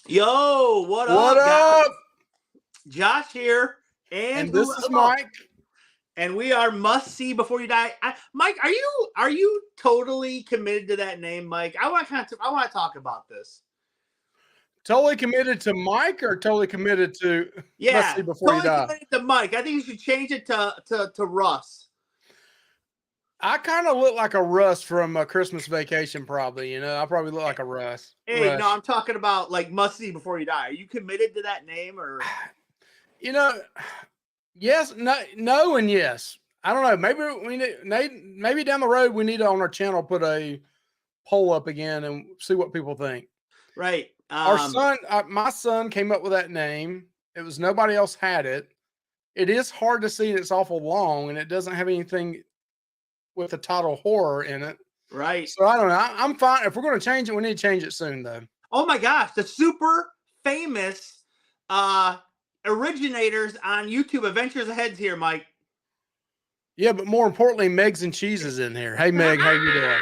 Yo, what What up, guys? up? Josh here, and And this who? is Oh, Mike. and we are must see before you die. Mike, are you totally committed to that name, Mike? I want to talk about this. Totally committed to Mike or totally committed to Must See Yeah, Before You totally Die? committed to Mike. I think you should change it to Russ. I kind of look like a Russ from a Christmas Vacation, probably. I probably look like a Russ. Hey, no, Rush. I'm talking about like must see before you die. Are you committed to that name or? You know, yes, no, and yes. I don't know. Maybe maybe down the road we need to on our channel put a poll up again and see what people think. Right. My son came up with that name. It was nobody else had it. It is hard to see, and it's awful long, and it doesn't have anything with the title horror in it. Right. So I don't know. I'm fine. If we're going to change it, we need to change it soon, though. Oh my gosh, the super famous originators on YouTube. Adventures Ahead's here, Mike. Yeah, but more importantly, Meg's and Cheese is in here. Hey, Meg, how you doing?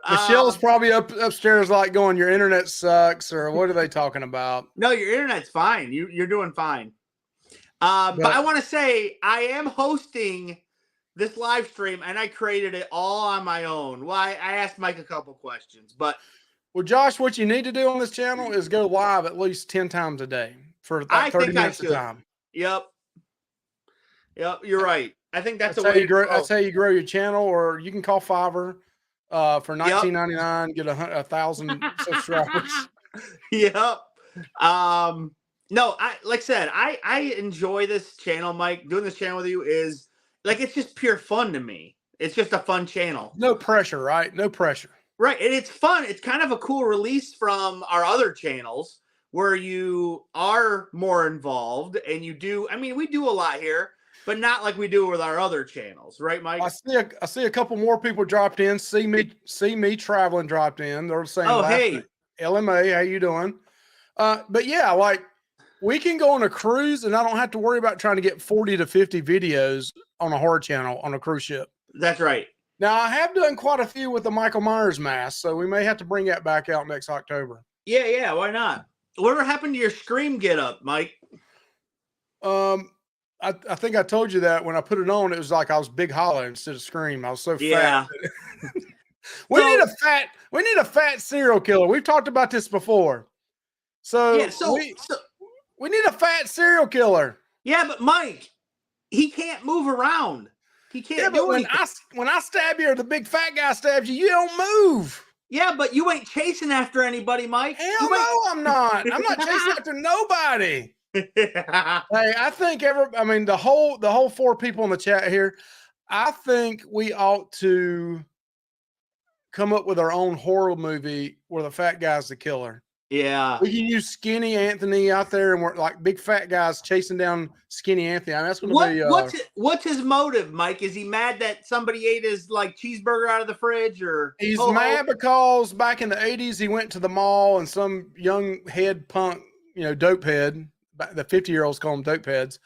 Michelle's probably upstairs like going, your internet sucks, or what are they talking about? No, your internet's fine. You're doing fine. But I want to say I am hosting this live stream, and I created it all on my own. Well, I asked Mike a couple questions, but well, Josh, what you need to do on this channel is go live at least 10 times a day for like 30 minutes of time. Yep, you're right. I think that's how you grow. That's how you grow your channel, or you can call Fiverr for $19.99, get 1,000 subscribers. Yep. No, like I said, I enjoy this channel, Mike. Doing this channel with you is like, it's just pure fun to me. It's just a fun channel. No pressure, right? No pressure. Right. And it's fun. It's kind of a cool release from our other channels where you are more involved and you do. I mean, we do a lot here, but not like we do with our other channels. Right, Mike? I see a couple more people dropped in. See me traveling dropped in. They're saying, oh, hey, LMA, how you doing? But yeah, like we can go on a cruise and I don't have to worry about trying to get 40 to 50 videos on a horror channel on a cruise ship. That's right. Now, I have done quite a few with the Michael Myers mask, so we may have to bring that back out next October. Yeah, why not? Whatever happened to your Scream get up, Mike? I think I told you that when I put it on, it was like I was Big Hollow instead of Scream. I was so fat. We need a fat serial killer. We've talked about this before. So we need a fat serial killer. Yeah, but Mike, he can't move around. He can't do anything. When I stab you or the big fat guy stabs you, you don't move. Yeah, but you ain't chasing after anybody, Mike. Hell no, I'm not. I'm not chasing after nobody. Hey, I think the whole 4 people in the chat here, I think we ought to come up with our own horror movie where the fat guy's the killer. Yeah. We can use Skinny Anthony out there and we're like big fat guys chasing down Skinny Anthony. I mean, that's going to be what's his motive, Mike? Is he mad that somebody ate his like cheeseburger out of the fridge, or he's mad because back in the 80s he went to the mall and some young head punk, dope head, the 50-year-olds call them dope heads,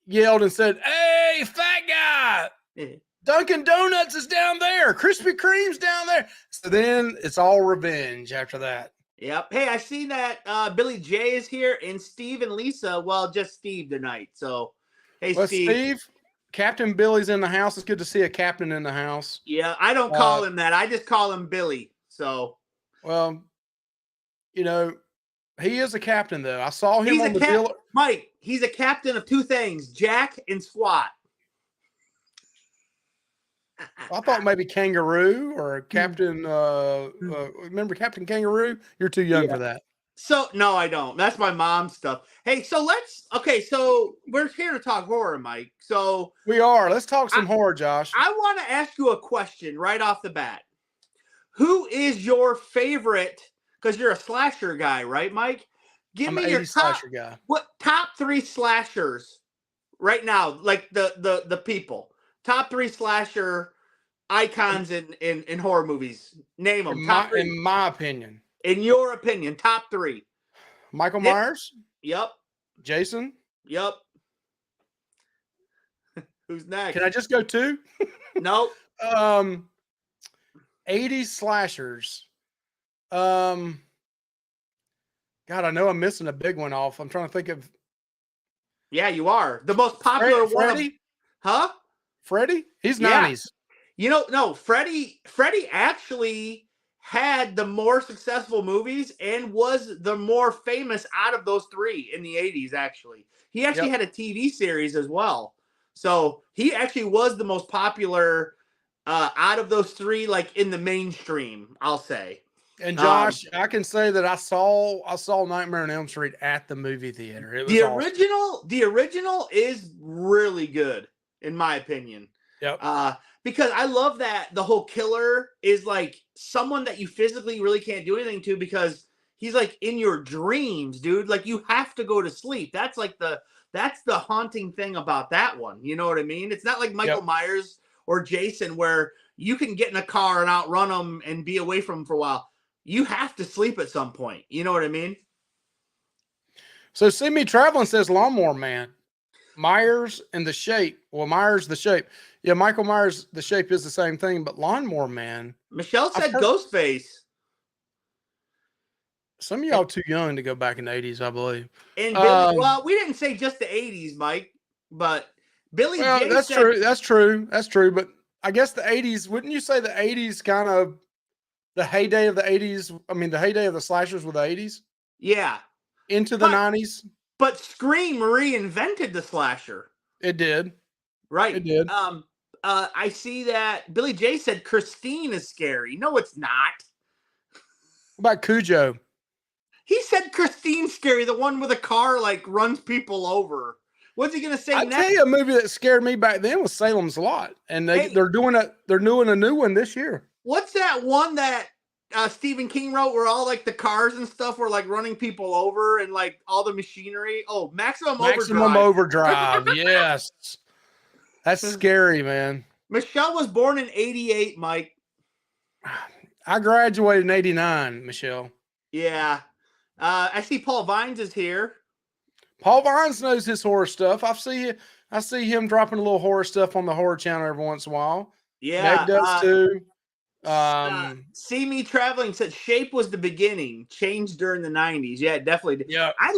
yelled and said, "Hey, fat guy, Dunkin' Donuts is down there, Krispy Kreme's down there." So then it's all revenge after that. Yep. Hey, I see that Billy J is here and Steve and Lisa. Well, just Steve tonight. So, hey, Steve, Captain Billy's in the house. It's good to see a captain in the house. Yeah, I don't call him that. I just call him Billy. So, well, he is a captain, though. I saw him on the dealer. Mike, he's a captain of 2 things: Jack and SWAT. I thought maybe Kangaroo or Captain. Remember Captain Kangaroo? You're too young for that. So no, I don't. That's my mom's stuff. Hey, so so we're here to talk horror, Mike. So we are. Let's talk some horror, Josh. I want to ask you a question right off the bat. Who is your favorite? Because you're a slasher guy, right, Mike? Give me your slasher guy. What top 3 slashers right now? Like the people. Top 3 slasher icons in horror movies. Name them. In my opinion. In your opinion, top 3. Michael Myers. Yep. Jason. Yep. Who's next? Can I just go 2? Nope. 80s slashers. God, I know I'm missing a big one off. I'm trying to think of. Yeah, you are. The most popular one. Freddie? Huh? Freddie? He's Yeah. 90s. No, Freddie actually had the more successful movies and was the more famous out of those three in the 80s, actually. He actually had a TV series as well. So he actually was the most popular out of those three, like in the mainstream, I'll say. And Josh, I can say that I saw Nightmare on Elm Street at the movie theater. It was awesome. The original is really good, in my opinion. Yep. Because I love that the whole killer is like someone that you physically really can't do anything to because he's like in your dreams, dude. Like you have to go to sleep. That's the haunting thing about that one. You know what I mean? It's not like Michael Myers or Jason where you can get in a car and outrun them and be away from them for a while. You have to sleep at some point. You know what I mean? So See Me Traveling says Lawnmower Man. Myers and The Shape. Well, Myers, The Shape. Yeah, Michael Myers, The Shape is the same thing, but Lawnmower Man. Michelle said Ghostface. Some of y'all too young to go back in the 80s, I believe. And Billy, well, we didn't say just the 80s, Mike, but Billy J that's said, true. That's true. That's true. But I guess the 80s, wouldn't you say the 80s kind of the heyday of the 80s? I mean, the heyday of the slashers were the 80s? Yeah. Into the 90s? But Scream reinvented the slasher. It did. Right. It did. I see that Billy J said Christine is scary. No, it's not. What about Cujo? He said Christine's scary, the one with a car like runs people over. What's he gonna say next? I tell you, a movie that scared me back then was Salem's Lot, and they're doing a new one this year. What's that one that Stephen King wrote where all like the cars and stuff were like running people over and like all the machinery? Oh, Maximum Overdrive. Yes. That's scary, man. Michelle was born in 88, Mike. I graduated in 89, Michelle. Yeah. I see Paul Vines is here. Paul Vines knows his horror stuff. I see him dropping a little horror stuff on the horror channel every once in a while. Yeah. Meg does too. See Me Traveling said Shape was the beginning, changed during the 90s. Yeah, it definitely did. Yeah. I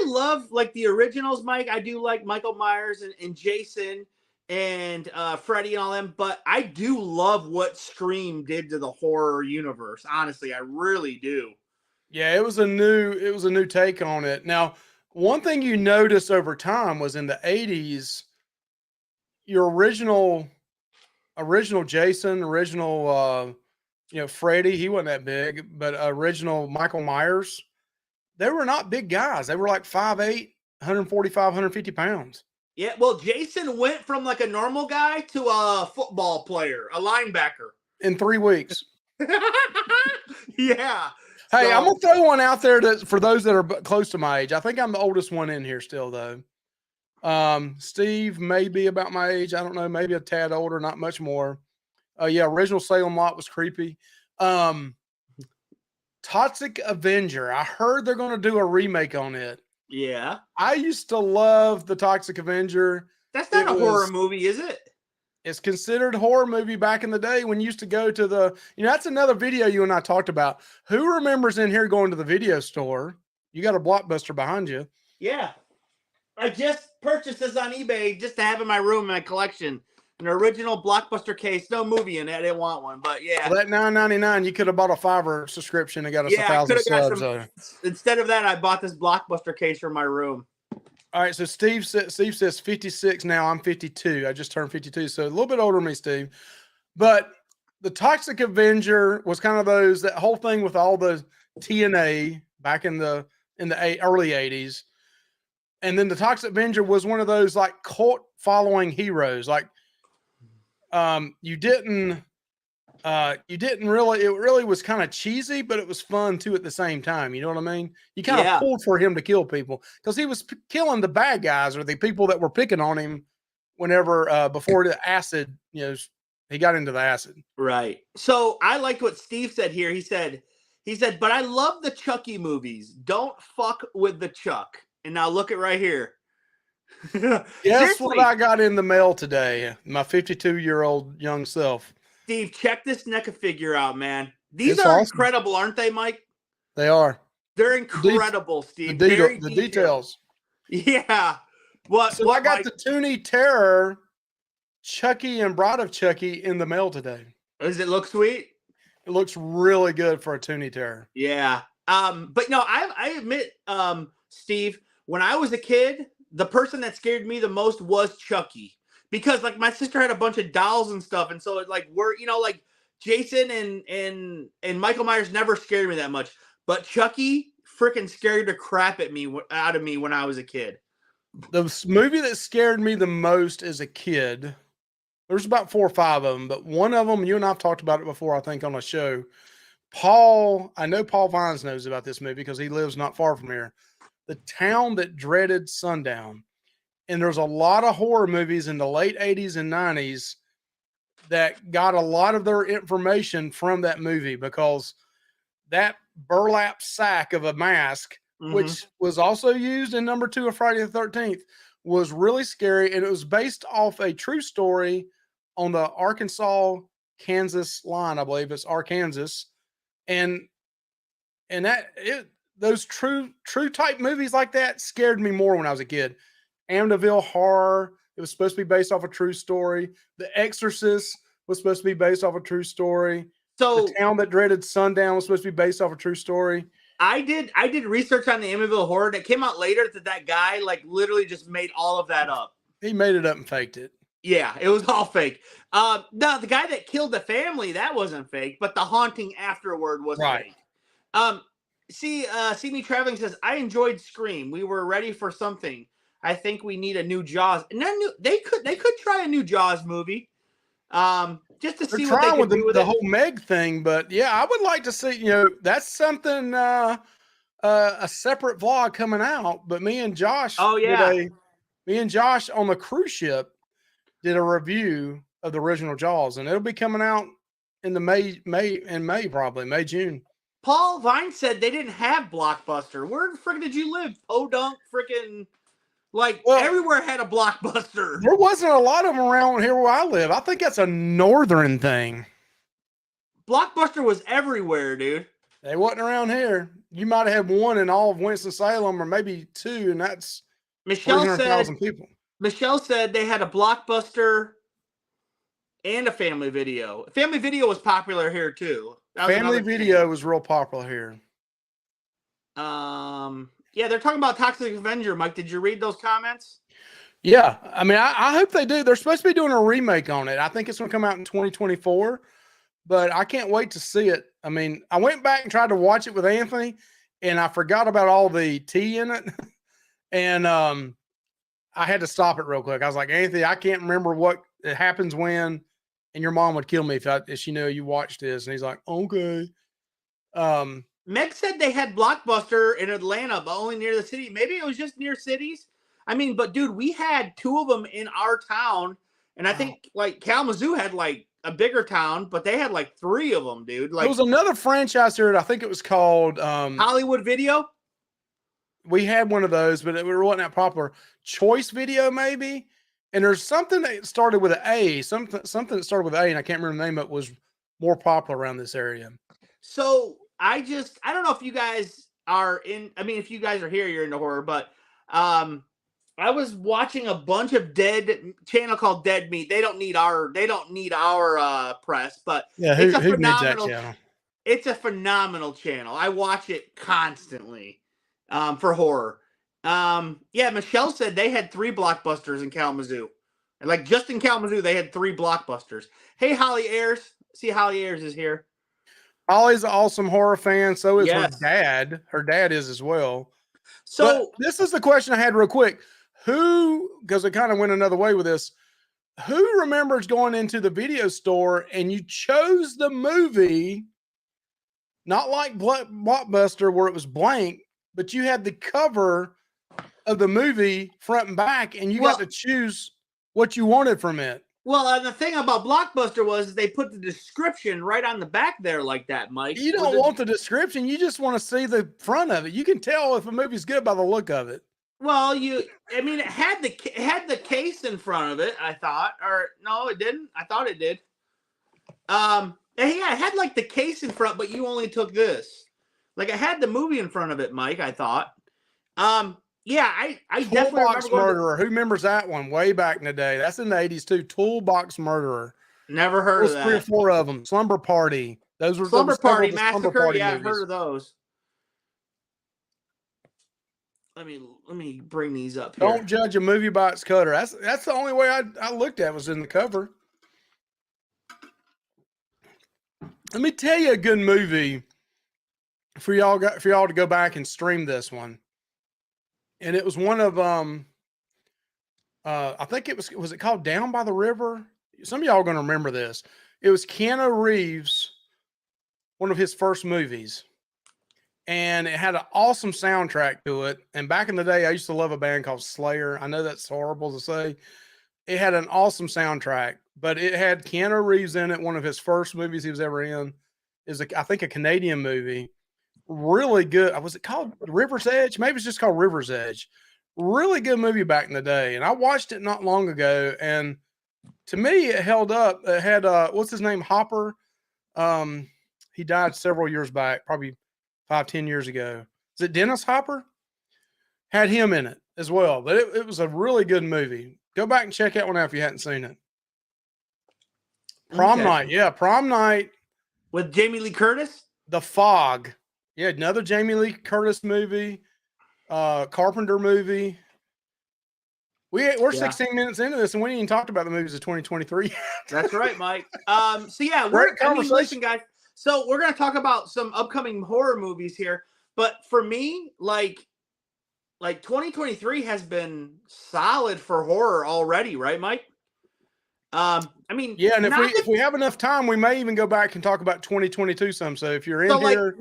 love like the originals, Mike. I do like Michael Myers and Jason and Freddy and all them, but I do love what Scream did to the horror universe. Honestly, I really do. Yeah, it was a new take on it. Now, one thing you notice over time was in the 80s, your original Jason, Freddy, he wasn't that big, but original Michael Myers, they were not big guys. They were like 5'8", 145, 150 pounds. Yeah, well, Jason went from like a normal guy to a football player, a linebacker. In 3 weeks. Yeah. Hey, I'm going to throw one out there for those that are close to my age. I think I'm the oldest one in here still, though. Steve may be about my age. I don't know. Maybe a tad older, not much more. Yeah, original Salem Lot was creepy. Toxic Avenger. I heard they're going to do a remake on it. Yeah. I used to love the Toxic Avenger. That's not a horror movie, is it? It's considered a horror movie back in the day when you used to go to that's another video you and I talked about. Who remembers in here going to the video store? You got a Blockbuster behind you. Yeah. I just purchased this on eBay just to have in my room in my collection. An original Blockbuster case. No movie in it. I didn't want one, but yeah. Well, that $9.99, you could have bought a $5 subscription and got us 1,000 subs. Instead of that, I bought this Blockbuster case for my room. All right, so Steve says 56 now. I'm 52. I just turned 52, so a little bit older than me, Steve. But the Toxic Avenger was kind of that whole thing with all the TNA back in the early 80s. And then the Toxic Avenger was one of those like cult following heroes. Like you didn't really, it really was kind of cheesy, but it was fun too at the same time. You know what I mean? You kind of pulled for him to kill people because he was killing the bad guys or the people that were picking on him whenever before the acid, he got into the acid. Right. So I liked what Steve said here. He said, but I love the Chucky movies. Don't fuck with the Chuck. And now look at right here. Guess what I got in the mail today? My 52-year-old young self. Steve, check this NECA figure out, man. These are awesome. Incredible, aren't they, Mike? They are. They're incredible, Steve. The Very detailed. details. Yeah. What? So what, I got Mike? the Toonie Terror, Chucky and Bride of Chucky in the mail today. Does it look sweet? It looks really good for a Toonie Terror. Yeah. But no, I admit, Steve, when I was a kid, the person that scared me the most was Chucky. Because like my sister had a bunch of dolls and stuff, and so it like we're like Jason and Michael Myers never scared me that much. But Chucky freaking scared the crap out of me when I was a kid. The movie that scared me the most as a kid, there's about 4 or 5 of them, but one of them, you and I've talked about it before, I think, on a show. I know Paul Vines knows about this movie because he lives not far from here. The Town That Dreaded Sundown. And there's a lot of horror movies in the late 80s and 90s that got a lot of their information from that movie, because that burlap sack of a mask, which was also used in number 2 of Friday the 13th, was really scary. And it was based off a true story on the Arkansas, Kansas line. I believe it's Arkansas. And those true type movies like that scared me more when I was a kid. Amityville Horror, it was supposed to be based off a true story. The Exorcist was supposed to be based off a true story. So The Town That Dreaded Sundown was supposed to be based off a true story. I did research on the Amityville Horror that came out later that guy like literally just made all of that up. He made it up and faked it. Yeah, it was all fake. No, the guy that killed the family, that wasn't fake, but the haunting afterward was fake. See Me Traveling says, I enjoyed Scream. We were ready for something. I think we need a new Jaws. And they could try a new Jaws movie. Just to see what they can do with the whole Meg thing, but yeah, I would like to see, that's something a separate vlog coming out, but me and Josh on the cruise ship did a review of the original Jaws, and it'll be coming out in the May probably, May, June. Paul Vine said they didn't have Blockbuster. Where the frick did you live? Podunk, freaking, everywhere had a Blockbuster. There wasn't a lot of them around here where I live. I think that's a northern thing. Blockbuster was everywhere, dude. They wasn't around here. You might have had one in all of Winston-Salem, or maybe 2, and that's 300,000 people. Michelle said they had a Blockbuster and a Family Video. Family Video was popular here too. Family Video was real popular here. Yeah, they're talking about Toxic Avenger. Mike, did you read those comments? Yeah, I mean, I hope they do. They're supposed to be doing a remake on it. I think it's going to come out in 2024, but I can't wait to see it. I mean, I went back and tried to watch it with Anthony, and I forgot about all the tea in it, and I had to stop it real quick. I was like, Anthony, I can't remember what it happens when, and your mom would kill me if she knew you watched this. And he's like, okay. Meg said they had Blockbuster in Atlanta, but only near the city. Maybe it was just near cities. I mean, but dude, we had 2 of them in our town, and I think Kalamazoo had a bigger town, but they had 3 of them, dude. There was another franchise here. I think it was called Hollywood Video. We had one of those, but it wasn't that popular. Choice Video, maybe. And there's something that started with an A, something that started with A, and I can't remember the name of it, was more popular around this area. So I don't know if you guys are if you guys are here, you're into horror, but I was watching a bunch of channel called Dead Meat. They don't need our press, but yeah, it's a who phenomenal made that channel? It's a phenomenal channel. I watch it constantly for horror. Yeah, Michelle said they had 3 Blockbusters in Kalamazoo. And just in Kalamazoo, they had 3 Blockbusters. Hey, Holly Ayers. See, Holly Ayers is here. Holly's an awesome horror fan. So is her dad. Her dad is as well. So this is the question I had real quick. Because it kind of went another way with this. Who remembers going into the video store and you chose the movie, not like Blockbuster where it was blank, but you had the cover of the movie front and back, and you got to choose what you wanted from it. Well, the thing about Blockbuster was they put the description right on the back there like that, Mike. You don't want the description. You just want to see the front of it. You can tell if a movie's good by the look of it. Well, it had the case in front of it, I thought. Or no, it didn't. I thought it did. Yeah, it had the case in front, but you only took this. Like it had the movie in front of it, Mike. I thought. Yeah, I definitely Toolbox remember going to. Murderer. Who remembers that one way back in the day? That's in the 80s too. Toolbox Murderer. Never There heard of was 3 or that. 4 of them. Slumber Party. There Slumber was several Party of the Slumber Massacre. Party Yeah, I've movies. heard of those. Let me bring these up here. Don't judge a movie by its cover. That's the only way I looked at was in the cover. Let me tell you a good movie for y'all to go back and stream this one. And it was one of I think it was it called Down by the River? Some of y'all are going to remember this. It was Keanu Reeves, one of his first movies. And it had an awesome soundtrack to it. And back in the day, I used to love a band called Slayer. I know that's horrible to say. It had an awesome soundtrack, but it had Keanu Reeves in it. One of his first movies he was ever in is, I think, a Canadian movie. Really good. Was it called River's Edge? Maybe it's just called River's Edge. Really good movie back in the day. And I watched it not long ago. And to me, it held up. It had, what's his name? Hopper. He died several years back, probably 5-10 years ago. Is it Dennis Hopper? Had him in it as well. But it was a really good movie. Go back and check that one out if you hadn't seen it. Prom Night. Yeah, Prom Night. With Jamie Lee Curtis? The Fog. Yeah, another Jamie Lee Curtis movie. Carpenter movie. We're 16 minutes into this, and we ain't even talked about the movies of 2023. That's right, Mike. So yeah, listen, guys. So we're gonna talk about some upcoming horror movies here. But for me, like 2023 has been solid for horror already, right, Mike? I mean, yeah, and if we have enough time, we may even go back and talk about 2022 some. So if you're in here.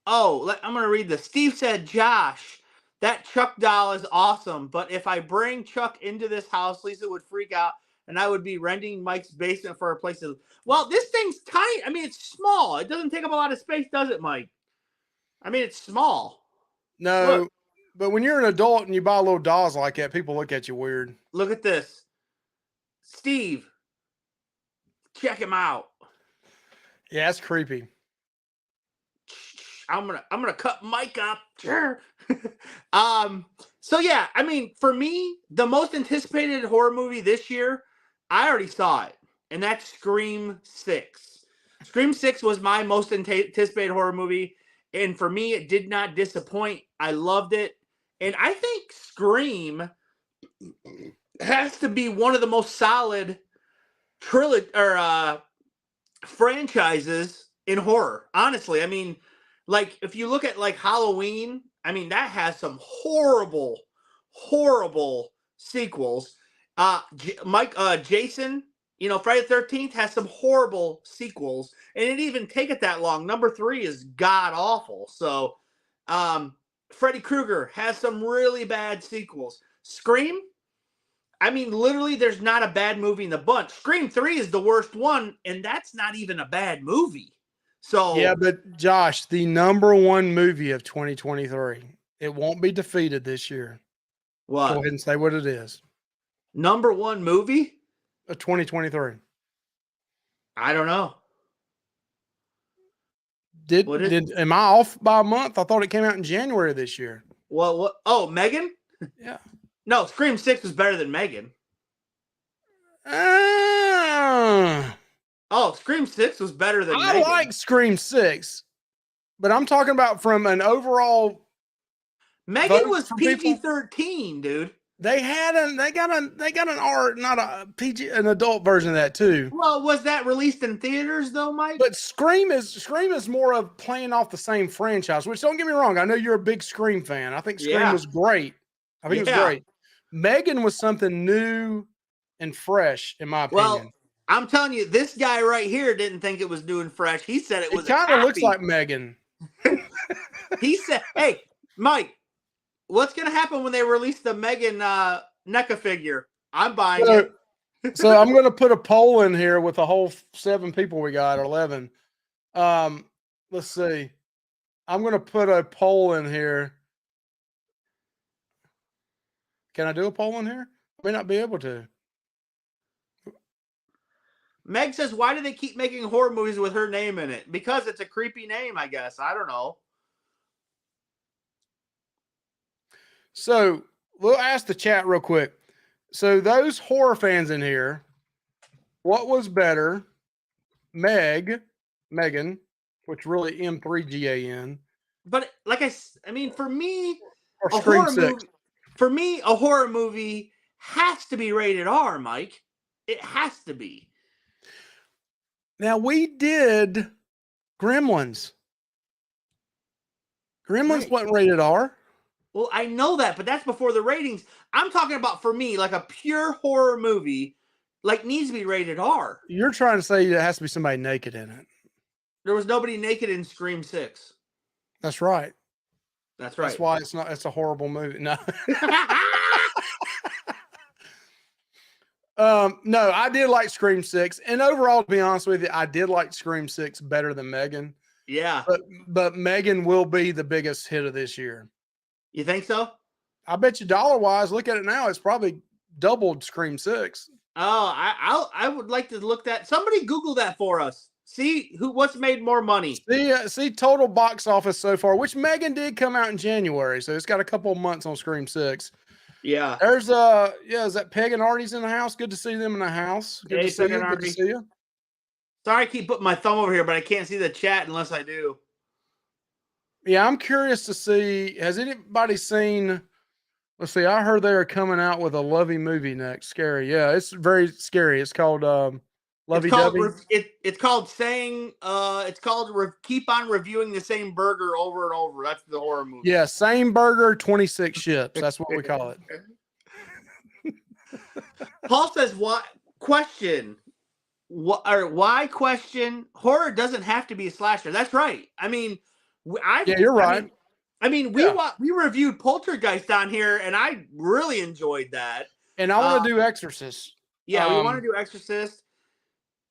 I'm gonna read this. Steve said, Josh, that Chuck doll is awesome, but if I bring Chuck into this house, Lisa would freak out, and I would be renting Mike's basement for a place to. Well, this thing's tiny. I mean, it's small. It doesn't take up a lot of space, does it, Mike? I mean, it's small. No, look. But when you're an adult and you buy little dolls like that, people look at you weird. Look at this, Steve. Check him out. Yeah, that's creepy. I'm gonna cut Mike up. Sure. So yeah, I mean, for me, the most anticipated horror movie this year, I already saw it, and that's Scream 6. Scream 6 was my most anticipated horror movie, and for me, it did not disappoint. I loved it, and I think Scream has to be one of the most solid franchises in horror. Honestly, I mean, like if you look at like Halloween, I mean that has some horrible sequels. Jason, Friday the 13th has some horrible sequels, and it didn't even take it that long. Number 3 is god awful. So, Freddy Krueger has some really bad sequels. Scream, I mean, literally, there's not a bad movie in the bunch. Scream 3 is the worst one, and that's not even a bad movie. So yeah, but Josh, the number one movie of 2023, it won't be defeated this year. What? Go ahead and say what it is. Number one movie of 2023. I don't know. Am I off by a month? I thought it came out in January of this year. Well, what? Oh, Megan? Yeah. No, Scream 6 was better than Megan. Scream 6 was better than Megan. I like Scream 6, but I'm talking about from an overall. Megan was PG-13, dude. They got an R, not a PG, an adult version of that too. Well, was that released in theaters though, Mike? But Scream is more of playing off the same franchise. Which, don't get me wrong, I know you're a big Scream fan. I think Scream was great. I think it was great. Megan was something new and fresh, in my opinion. Well, I'm telling you, this guy right here didn't think it was new and fresh. He said it was. It kind of looks like Megan. He said, "Hey, Mike, what's going to happen when they release the Megan NECA figure? I'm buying it." So I'm going to put a poll in here with the whole 7 people we got, or 11. Let's see. I'm going to put a poll in here. Can I do a poll in here? I may not be able to. Meg says, why do they keep making horror movies with her name in it? Because it's a creepy name, I guess. I don't know. So we'll ask the chat real quick. So those horror fans in here, what was better, Megan, which really M3GAN, But like I mean, for me, or a Scream horror 6? movie. For me, a horror movie has to be rated R, Mike. It has to be. Now we did Gremlins. Gremlins wasn't rated R. Well, I know that, but that's before the ratings. I'm talking about, for me, like a pure horror movie, like needs to be rated R. You're trying to say there has to be somebody naked in it. There was nobody naked in Scream 6. That's right. That's right. That's why it's not. It's a horrible movie. No. No, I did like Scream 6, and overall, to be honest with you, I did like Scream 6 better than Megan. Yeah. But Megan will be the biggest hit of this year. You think so? I bet you dollar wise, look at it now, it's probably doubled Scream 6. Oh, I would like to look that. Somebody Google that for us. See what's made more money. See total box office so far, which Megan did come out in January, so it's got a couple of months on Scream 6. Yeah. There's is that Peg and Artie's in the house? Good to see them in the house. Good to see you. Good to see you. Sorry, I keep putting my thumb over here, but I can't see the chat unless I do. Yeah, I'm curious to see. Has anybody seen? Let's see. I heard they are coming out with a Lovey movie next. Scary. Yeah, it's very scary. It's called Lovey Dovey. It's called saying. It's called keep on reviewing the same burger over and over. That's the horror movie. Yeah, same burger, 26 ships. That's what we call it. Paul says, "What question? Why question? Horror doesn't have to be a slasher. That's right. I mean, you're right. We reviewed Poltergeist on here, and I really enjoyed that. And I want to do Exorcist. Yeah, we want to do Exorcist.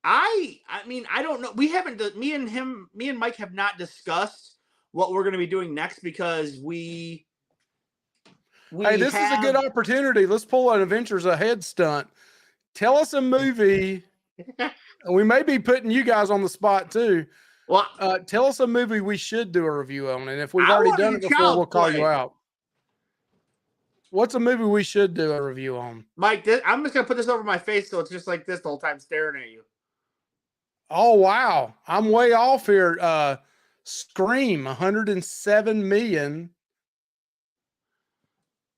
I mean, I don't know. We haven't. Me and Mike have not discussed what we're going to be doing next because we hey, this is a good opportunity. Let's pull an Adventures Ahead stunt. Tell us a movie. We may be putting you guys on the spot too. Well, tell us a movie we should do a review on, and if we've already done it before, we'll call you out. What's a movie we should do a review on? Mike, I'm just going to put this over my face so it's just like this the whole time staring at you. Oh, wow. I'm way off here. Scream, 107 million.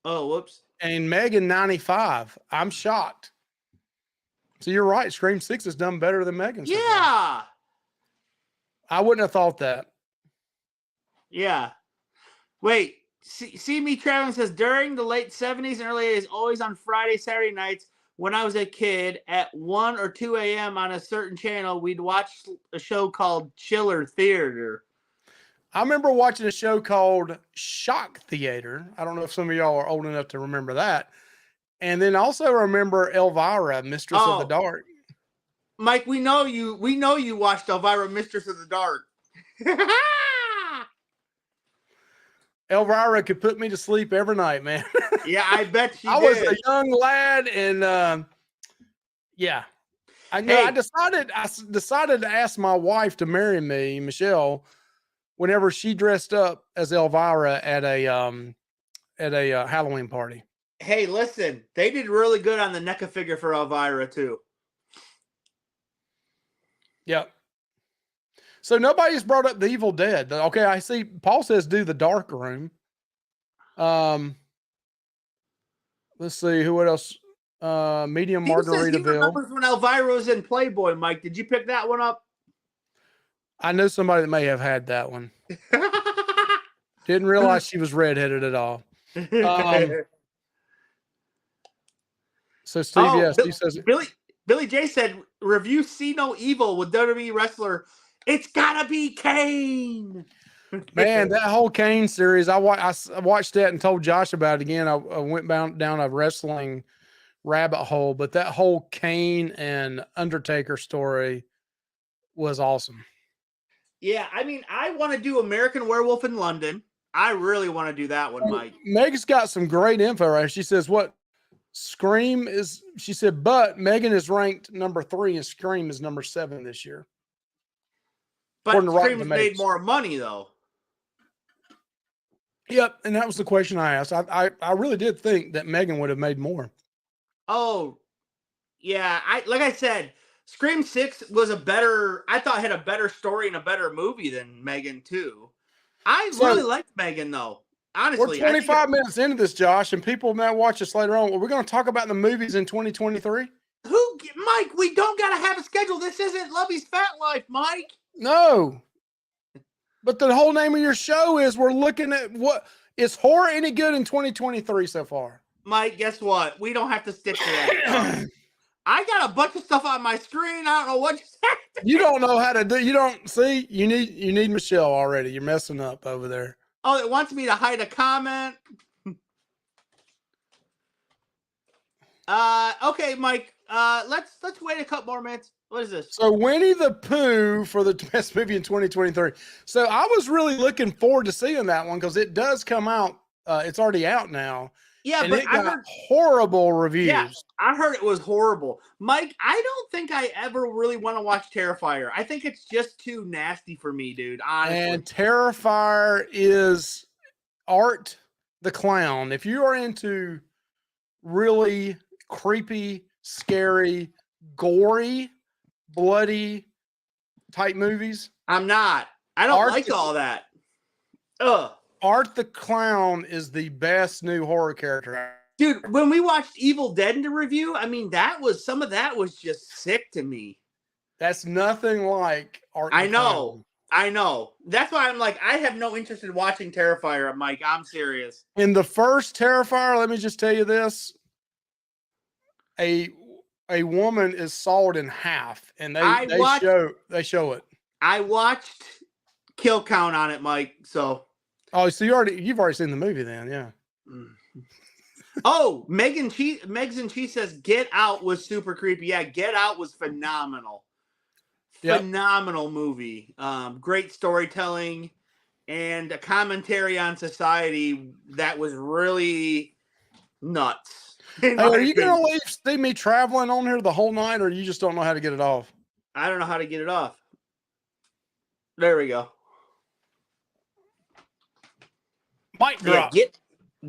Oh, whoops. And Megan, 95. I'm shocked. So you're right. Scream 6 has done better than Megan. Yeah. I wouldn't have thought that. Yeah. Wait. See me traveling says during the late 70s and early 80s, always on Friday, Saturday nights, when I was a kid at 1 or 2 a.m. on a certain channel, we'd watch a show called Chiller Theater. I remember watching a show called Shock Theater. I don't know if some of y'all are old enough to remember that. And then also remember Elvira, Mistress of the Dark. Mike, we know you watched Elvira, Mistress of the Dark. Elvira could put me to sleep every night, man. Yeah, I bet she I did. was a young lad, and yeah. I decided to ask my wife to marry me, Michelle, whenever she dressed up as Elvira at a Halloween party. Hey, listen, they did really good on the NECA figure for Elvira too. Yep. So nobody's brought up the Evil Dead. Okay, I see Paul says do the Dark Room. Let's see what else. Medium Margaritaville. He remembers when Elvira was in Playboy, Mike. Did you pick that one up? I know somebody that may have had that one. Didn't realize she was redheaded at all. So Steve, yes, he says Billy J said review See No Evil with WWE wrestler. It's gotta be Kane. Man, that whole Kane series, I watched that and told Josh about it again. I went down a wrestling rabbit hole, but that whole Kane and Undertaker story was awesome. Yeah, I mean, I want to do American Werewolf in London. I really want to do that one, Mike. Meg's got some great info, right? She says, what Scream is, she said, but Megan is ranked number 3 and Scream is number 7 this year. But Scream's made more money though. Yep, and that was the question I asked. I really did think that Megan would have made more. Oh, yeah. Like I said, Scream 6 was I thought had a better story and a better movie than Megan 2. I really liked Megan though. Honestly, we're 25 minutes into this, Josh, and people may watch us later on. We're going to talk about the movies in 2023. Mike, we don't got to have a schedule. This isn't Lovey's Fat Life, Mike. No. But the whole name of your show is we're looking at what is horror any good in 2023 so far. Mike, guess what? We don't have to stick to that. I got a bunch of stuff on my screen. I don't know what you said. You don't know how to do. You don't see. You need Michelle already. You're messing up over there. Oh, it wants me to hide a comment. Okay, Mike. Let's wait a couple more minutes. What is this? So Winnie the Pooh for the best movie in 2023. So I was really looking forward to seeing that one because it does come out. It's already out now. Yeah, and but it got horrible reviews. Yeah, I heard it was horrible. Mike, I don't think I ever really want to watch Terrifier. I think it's just too nasty for me, dude. Honestly. And Terrifier is Art the Clown. If you are into really creepy, scary, gory, bloody type movies, I'm not. I don't like all that. Ugh. Art the Clown is the best new horror character. Dude, when we watched Evil Dead in the review, I mean, some of that was just sick to me. That's nothing like Art the Clown. I know. That's why I'm like, I have no interest in watching Terrifier. I'm like, I'm serious. In the first Terrifier, let me just tell you this. A woman is sawed in half, and they show it. I watched kill count on it, Mike, so... Oh, so you've already seen the movie then, yeah. Oh, Megan She says Get Out was super creepy. Yeah, Get Out was phenomenal. Yep. Phenomenal movie. Great storytelling and a commentary on society that was really nuts. Are you going to see me traveling on here the whole night, or you just don't know how to get it off? I don't know how to get it off. There we go. Mic drop. Yeah,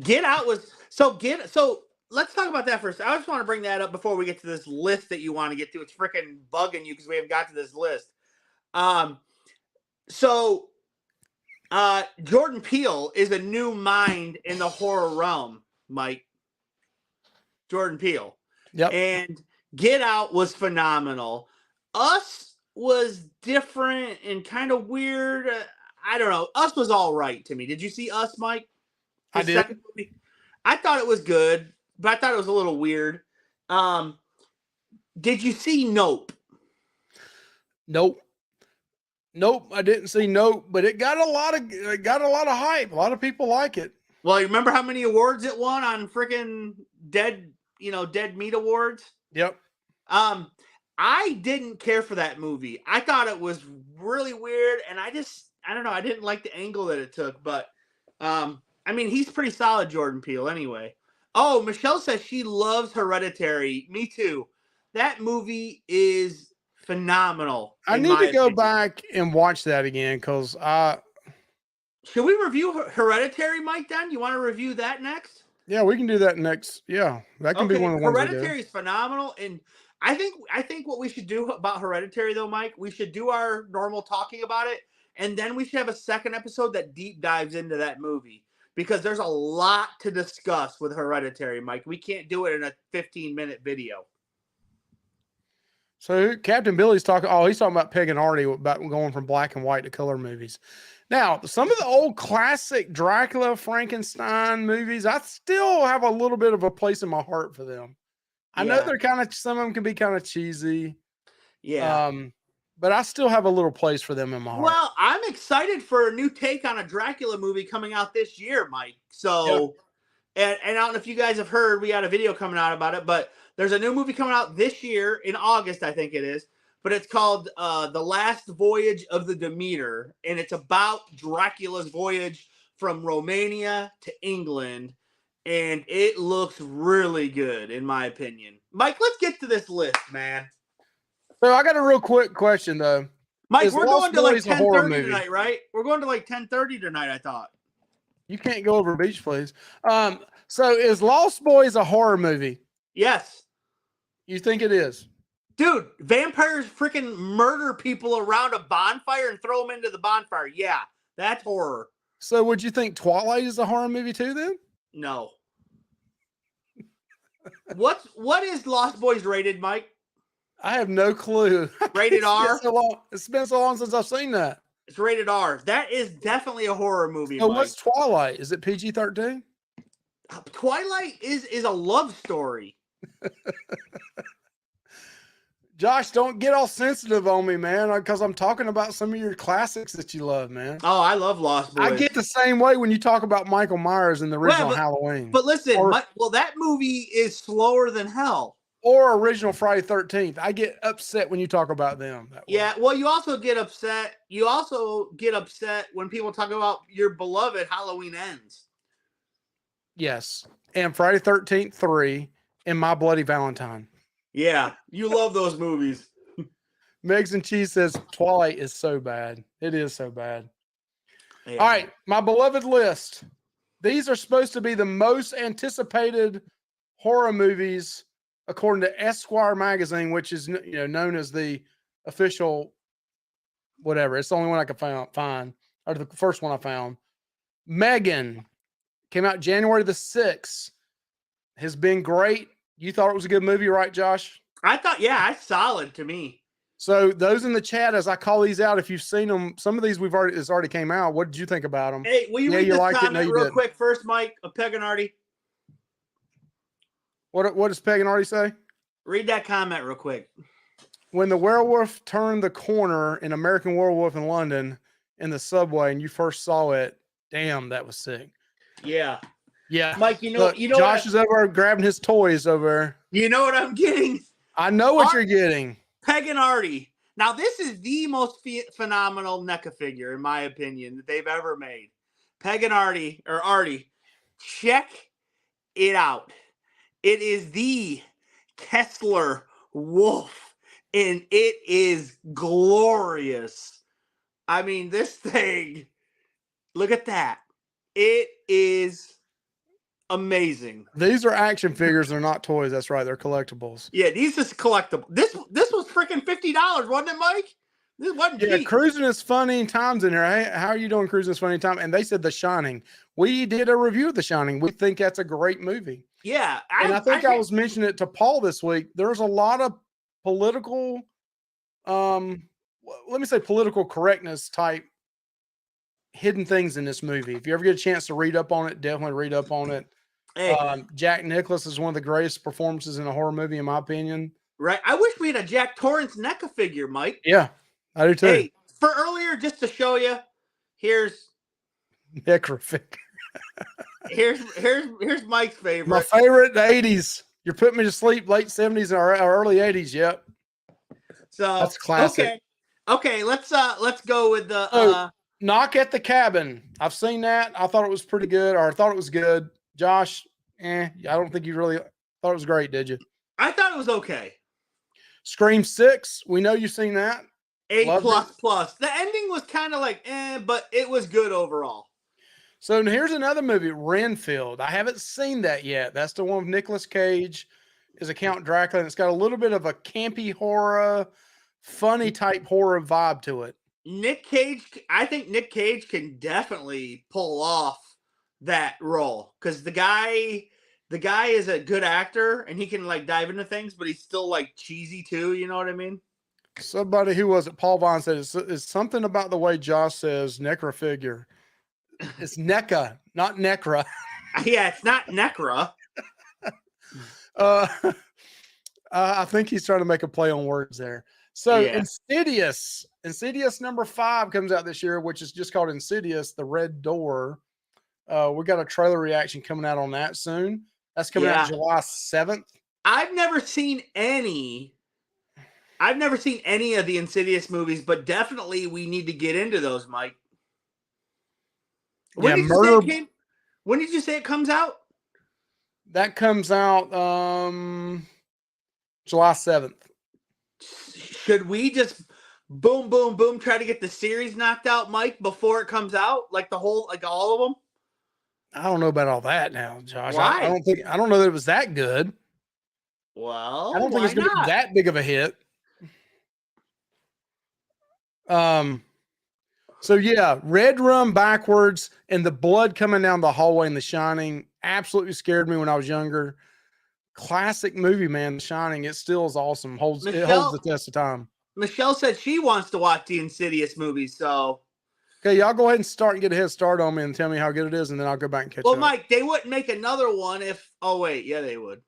Get Out was so let's talk about that first. I just want to bring that up before we get to this list that you want to get to. It's freaking bugging you because we haven't got to this list. Jordan Peele is a new mind in the horror realm, Mike. Jordan Peele. Yep. And Get Out was phenomenal. Us was different and kind of weird. I don't know. Us was all right to me. Did you see Us, Mike? I did. Second movie? I thought it was good, but I thought it was a little weird. Did you see Nope? Nope. I didn't see Nope, but it got a lot of hype. A lot of people like it. Well, you remember how many awards it won on freaking Dead Meat Awards? Yep. I didn't care for that movie. I thought it was really weird, and I don't know. I didn't like the angle that it took, but I mean, he's pretty solid, Jordan Peele, anyway. Oh, Michelle says she loves Hereditary. Me too. That movie is phenomenal. I need to go back and watch that again because Should we review Hereditary, Mike, then? You want to review that next? Yeah, we can do that next. Yeah, that can be one of the ones. Hereditary is phenomenal, and I think what we should do about Hereditary, though, Mike, we should do our normal talking about it, and then we should have a second episode that deep dives into that movie because there's a lot to discuss with Hereditary, Mike. We can't do it in a 15-minute video. So Captain Billy's talking. Oh, he's talking about Peg and Artie about going from black and white to color movies. Now, some of the old classic Dracula, Frankenstein movies, I still have a little bit of a place in my heart for them. I know they're some of them can be kind of cheesy. Yeah. But I still have a little place for them in my heart. Well, I'm excited for a new take on a Dracula movie coming out this year, Mike. So, and I don't know if you guys have heard, we got a video coming out about it, but there's a new movie coming out this year in August, I think it is. But it's called The Last Voyage of the Demeter, and it's about Dracula's voyage from Romania to England. and it looks really good in my opinion. Mike, let's get to this list, man. So I got a real quick question though. Mike, Is we're Lost going to like Boys a horror 10:30 movie? tonight, right? We're going to like 10:30 tonight, I thought. You can't go over beach, please. So is Lost Boys a horror movie? Yes. You think it is? Dude, vampires freaking murder people around a bonfire and throw them into the bonfire. Yeah, that's horror. So would you think Twilight is a horror movie too then? No. What is Lost Boys rated, Mike? I have no clue. Rated R? It's been so long since I've seen that. It's rated R. That is definitely a horror movie, So Mike. what's Twilight? Is it PG-13? Twilight is a love story. Josh, don't get all sensitive on me, man, because I'm talking about some of your classics that you love, man. Oh, I love Lost Boys. I get the same way when you talk about Michael Myers in the original Halloween. But listen, that movie is slower than hell. Or original Friday 13th. I get upset when you talk about them. Yeah, well, you also get upset. You also get upset when people talk about your beloved Halloween Ends. Yes. And Friday 13th 3 and My Bloody Valentine. Yeah, you love those movies. Megs and Cheese says Twilight is so bad. It is so bad. Yeah. All right, my beloved list. These are supposed to be the most anticipated horror movies according to Esquire magazine, which is known as the official whatever. It's the only one I could find, or the first one I found. Megan came out January the 6th. Has been great. You thought it was a good movie, right, Josh? I thought, yeah, it's solid to me. So those in the chat, as I call these out, if you've seen them, some of these already came out. What did you think about them? Hey, will you read this comment real quick first, Mike, of Peg and Artie? What does Peg and Artie say? Read that comment real quick. When the werewolf turned the corner in American Werewolf in London in the subway and you first saw it, damn, that was sick. Yeah. Yeah. Mike, Josh is over grabbing his toys over. You know what I'm getting? I know what you're getting. Peg and Artie. Now, this is the most phenomenal NECA figure, in my opinion, that they've ever made. Peg and Artie, check it out. It is the Kessler Wolf, and it is glorious. I mean, this thing, look at that. It is amazing. These are action figures. They're not toys. That's right. They're collectibles. Yeah, these is collectible. This was freaking $50, wasn't it, Mike? This wasn't cheap. Cruising is funny times in here. Hey, how are you doing? Cruising is funny time. And they said The Shining. We did a review of The Shining. We think that's a great movie. Yeah. I think I was mentioning it to Paul this week. There's a lot of political, let me say political correctness type hidden things in this movie. If you ever get a chance to read up on it, definitely read up on it. Hey. Jack Nicklaus is one of the greatest performances in a horror movie, in my opinion. Right. I wish we had a Jack Torrance NECA figure, Mike. Yeah, I do too. Hey, for earlier, just to show you, here's NECA figure. here's Mike's favorite. My favorite, the 80s. You're putting me to sleep, late 70s or early 80s. Yep. So that's classic. Okay. Let's go with the Knock at the Cabin. I've seen that. I thought it was pretty good, or I thought it was good. Josh, I don't think you really thought it was great, did you? I thought it was okay. Scream 6. We know you've seen that. A++. The ending was kind of like, but it was good overall. So here's another movie, Renfield. I haven't seen that yet. That's the one with Nicolas Cage as a Count Dracula, and it's got a little bit of a campy horror, funny type horror vibe to it. I think Nick Cage can definitely pull off that role because the guy is a good actor and he can like dive into things, but he's still like cheesy too. You know what I mean? Somebody who was it? Paul Vaughn said it's something about the way Josh says necra figure. It's NECA, not necra. Yeah, it's not necra. I think he's trying to make a play on words there. So yeah. Insidious number 5 comes out this year, which is just called Insidious, The Red Door. We got a trailer reaction coming out on that soon. That's coming out July 7th. I've never seen any of the Insidious movies, but definitely we need to get into those, Mike. When did you say it comes out? That comes out July 7th. Should we just boom, boom, boom, try to get the series knocked out, Mike, before it comes out? Like all of them? I don't know about all that now, Josh. I Why? don't know that it was that good. I Well, don't think why it's gonna be not? that big of a hit. So yeah, red rum backwards and the blood coming down the hallway in The Shining absolutely scared me when I was younger. Classic movie, man. The Shining, it still is awesome. It holds the Michelle test of time. Michelle said she wants to watch the Insidious movies, so Okay, y'all go ahead and start and get a head start on me and tell me how good it is, and then I'll go back and catch well, up. Mike, they wouldn't make another one if oh wait, yeah, they would.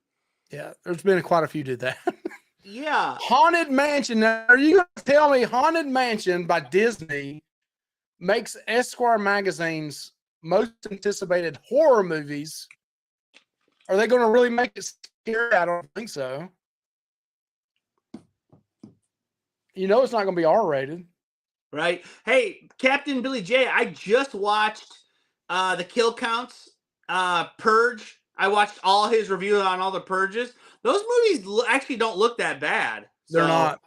Yeah, there's been quite a few did that. Yeah. Haunted Mansion. Now, are you gonna tell me Haunted Mansion by Disney makes Esquire magazine's most anticipated horror movies? Are they going to really make it scary? I don't think so. You know it's not going to be R-rated. Right. Hey, Captain Billy J, I just watched the kill counts, Purge. I watched all his review on all the purges. Those movies actually don't look that bad. They're not.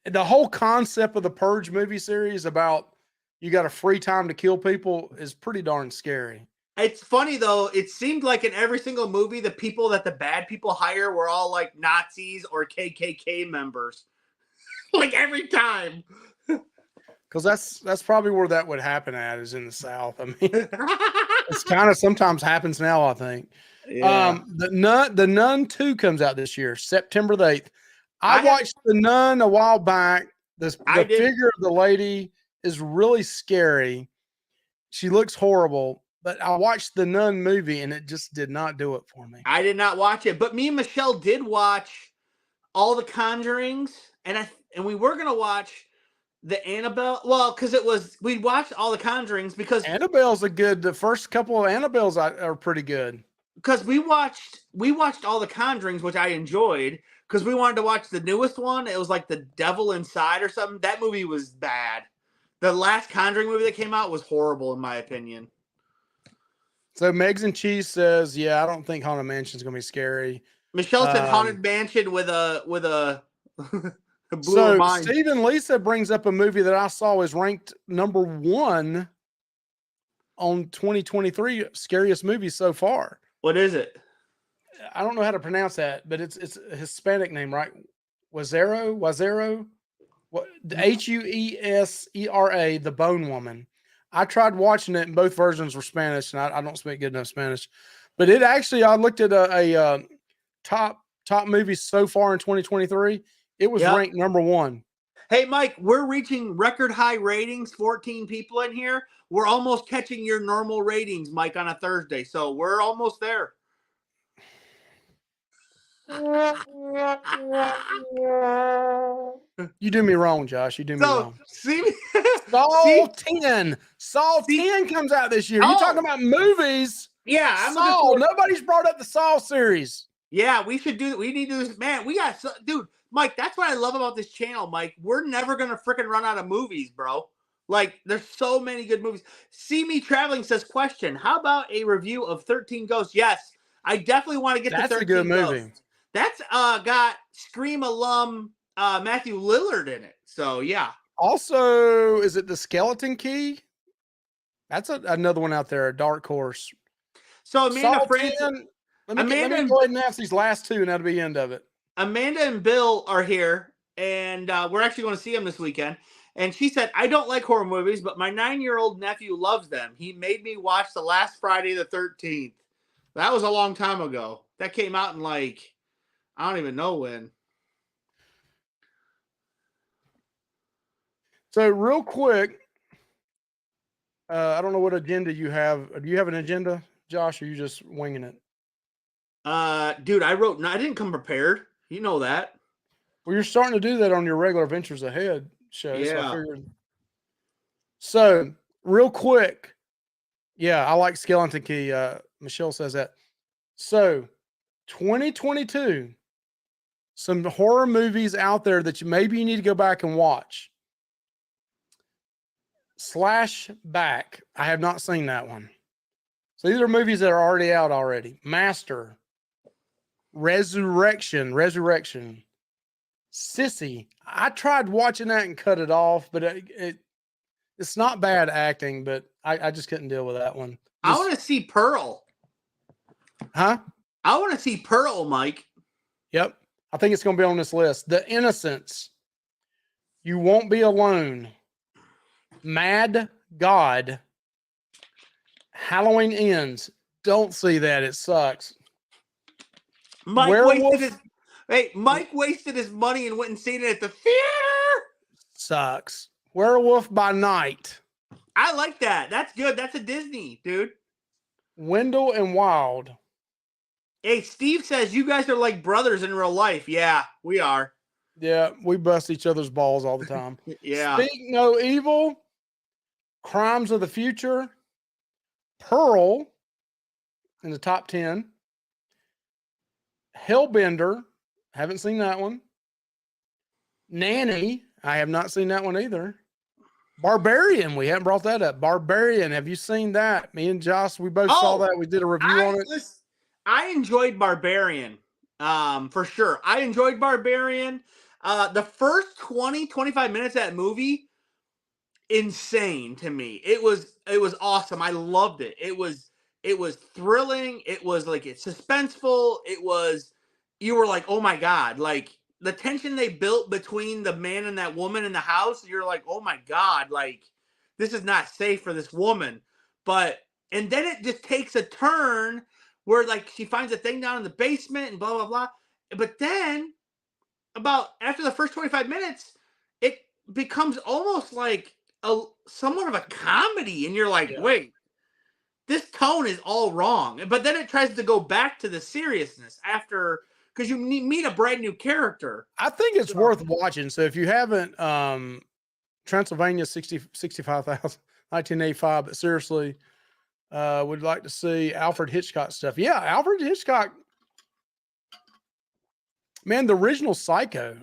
The whole concept of the Purge movie series about you got a free time to kill people is pretty darn scary. It's funny though. It seemed like in every single movie, the people that the bad people hire were all like Nazis or KKK members. Like every time. Because that's probably where that would happen at is in the South. I mean, it's kind of sometimes happens now, I think. Yeah. The Nun 2 comes out this year, September the 8th. I watched The Nun a while back. The figure of the lady is really scary. She looks horrible, but I watched the Nun movie and it just did not do it for me. I did not watch it, but me and Michelle did watch all the Conjurings, and we were gonna watch the Annabelle. Well, because we watched all the Conjurings because Annabelle's the first couple of Annabelles are pretty good. Because we watched all the Conjurings, which I enjoyed, because we wanted to watch the newest one. It was like The Devil Inside or something. That movie was bad. The last Conjuring movie that came out was horrible, in my opinion. So Megs and Cheese says, "Yeah, I don't think Haunted Mansion's gonna be scary." Michelle said Haunted Mansion with a so Stephen Lisa brings up a movie that I saw is ranked number 1 on 2023 scariest movies so far. What is it? I don't know how to pronounce that, but it's a Hispanic name, right? Huesera, what Huesera, The Bone Woman. I tried watching it, and both versions were Spanish, and I don't speak good enough Spanish. But it actually, I looked at a top movies so far in 2023. It was ranked number 1. Hey, Mike, we're reaching record high ratings. 14 people in here. We're almost catching your normal ratings, Mike, on a Thursday. So we're almost there. You do me wrong, Josh. You do me wrong. Saw 10. Saw 10 comes out this year. You talking about movies? Yeah, Saw. Nobody's brought up the Saw series. Yeah, we need to do this. Man, dude, Mike, that's what I love about this channel, Mike. We're never going to freaking run out of movies, bro. Like, there's so many good movies. See Me Traveling says, question, how about a review of 13 Ghosts? Yes, I definitely want to get to 13 Ghosts. That's a good movie. That's got Scream alum Matthew Lillard in it. So, yeah. Also, is it The Skeleton Key? That's another one out there, a dark horse. So, Amanda Francis... Let me go ahead and announce these last 2, and that'll be the end of it. Amanda and Bill are here, and we're actually going to see them this weekend. And she said, I don't like horror movies, but my 9-year-old nephew loves them. He made me watch the last Friday the 13th. That was a long time ago. That came out in I don't even know when. So real quick, I don't know what agenda you have. Do you have an agenda, Josh, or are you just winging it? Dude, I didn't come prepared. You know that. Well, you're starting to do that on your regular Ventures Ahead show. Yeah. So I figured. So real quick. Yeah, I like Skeleton Key. Michelle says that. So 2022, some horror movies out there that maybe you need to go back and watch. Back. I have not seen that one. So these are movies that are already out already. Master. Resurrection. Sissy. I tried watching that and cut it off, but it's not bad acting, but I just couldn't deal with that one. I want to see Pearl. Huh? I want to see Pearl, Mike. Yep. I think it's going to be on this list. The Innocents. You Won't Be Alone. Mad God. Halloween Ends. Don't see that. It sucks. Mike Werewolf wasted his money and went and seen it at the theater. Sucks. Werewolf by Night. I like that. That's good. That's a Disney, dude. Wendell and Wild. Hey, Steve says you guys are like brothers in real life. Yeah, we are. Yeah, we bust each other's balls all the time. Yeah. Speak No Evil. Crimes of the Future. Pearl in the top 10. Hellbender. Haven't seen that one. Nanny. I have not seen that one either. Barbarian. We haven't brought that up. Barbarian. Have you seen that? Me and Josh, we both saw that. We did a review on it. I enjoyed Barbarian. For sure. I enjoyed Barbarian. The first 25 minutes of that movie, insane to me. It was awesome. I loved it. It was thrilling. It was like it's suspenseful. You were like, oh my God, like the tension they built between the man and that woman in the house, you're like, oh my God, like this is not safe for this woman. And then it just takes a turn where like she finds a thing down in the basement and blah, blah, blah. But then after the first 25 minutes, it becomes almost like somewhat of a comedy. And you're like, wait, this tone is all wrong. But then it tries to go back to the seriousness after, because you meet a brand new character. I think it's worth watching. So if you haven't, Transylvania 65,000, 1985, but seriously, would like to see Alfred Hitchcock stuff. Yeah, Alfred Hitchcock. Man, the original Psycho.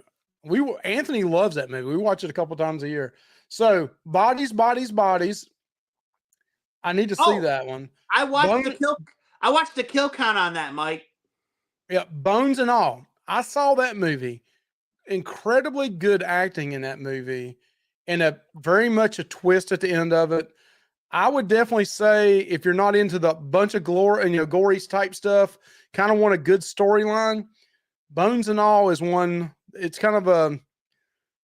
Anthony loves that movie. We watch it a couple times a year. So Bodies. I need to see that one. I watched the kill count on that, Mike. Yeah, Bones and All. I saw that movie. Incredibly good acting in that movie, and very much a twist at the end of it. I would definitely say if you're not into the bunch of gory type stuff, kind of want a good storyline, Bones and All is one. It's kind of